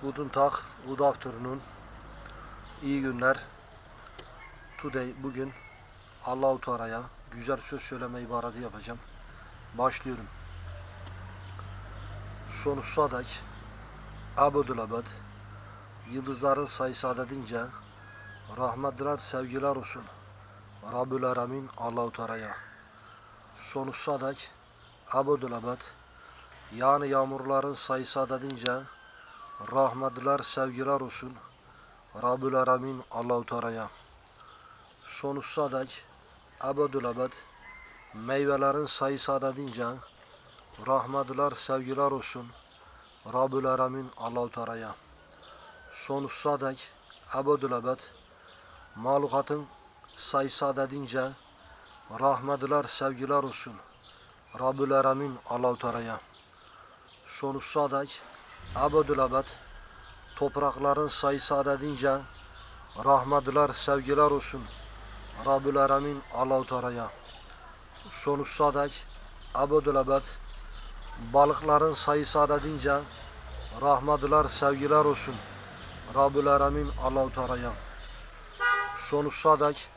Guten Tag, good afternoon, iyi günler. Today, bugün Allah-u Teala'ya güzel söz söyleme ibareti yapacağım. Başlıyorum. Sonsuza dek Abdülabad, yıldızların sayısı adedince rahmetler, sevgiler olsun Rabbül Alemin Allah-u Teala'ya. Sonsuza dek Abdülabad, yani yağmurların sayısı adedince rahmetler, sevgiler olsun Rabbül Alemin Allah-u Teala'ya. Sonsuza dek Abdülabad, meyvelerin sayısı adedince rahmetler, sevgiler olsun Rabbül Alemin Allah-u Teala'ya. Sonsuza dek Abdülabad, mahlukatın sayısı adedince rahmetler, sevgiler olsun Rabbül Alemin Allah-u Teala'ya. Sonsuza dek Abdülabad, toprakların sayısı adedince rahmetler, sevgiler olsun Rabbül Alemin Allah-u Teala'ya. Sonsuza dek Abdülabad, balıkların sayısı adedince rahmetler, sevgiler olsun Rabbül Alemin Allah-u Teala'ya. Sonsuza dek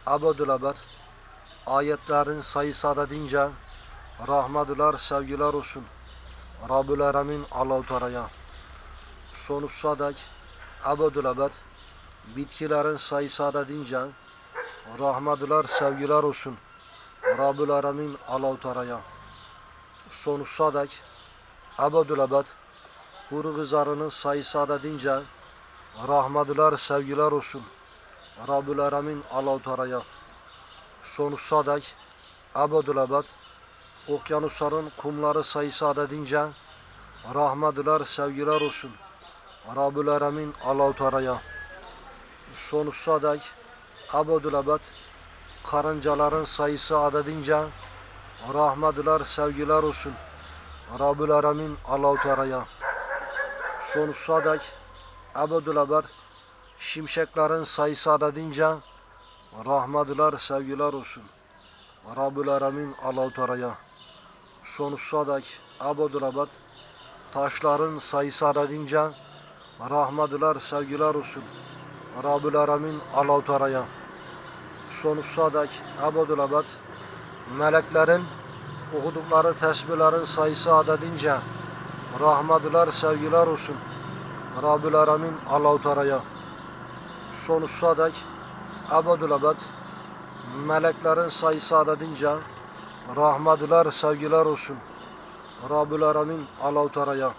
Abdülabad, ayetlerin sayısı adedince rahmetler, sevgiler olsun Rabbül Alemin Allah-u Teala'ya. Sonsuza dek Abdülabad, bitkilerin sayısı adedince rahmetler, sevgiler olsun Rabbül Alemin Allah-u Teala'ya. Sonsuza dek Abdülabad, kuru kızarının sayısı adedince rahmetler, sevgiler olsun Rabbül Alemin Allah-u Teala'ya. Sonsuza dek Abdülabad, okyanusların kumları sayısı adedince rahmetler, sevgiler olsun Rabbül Alemin Allah-u Teala'ya. Sonsuza dek Abdülabad, karıncaların sayısı adedince rahmetler, sevgiler olsun Rabbül Alemin Allah-u Teala'ya. Sonsuza dek Abdülabad, şimşeklerin sayısı adedince rahmetler, sevgiler olsun Rabbül Alemin Allah-u Teala'ya. Sonsuza dek Abdülabad, taşların sayısı adedince rahmetler, sevgiler olsun Rabbül Alemin Allah-u Teala'ya. Sonsuza dek Abdülabad, meleklerin okudukları tesbihlerin sayısı adedince rahmetler, sevgiler olsun Rabbül Alemin Allah-u Teala'ya. Sonsuza dek Abdülabad, meleklerin sayısı adedince rahmetler, sevgiler olsun Rabbül Alemin Allah-u Teala'ya.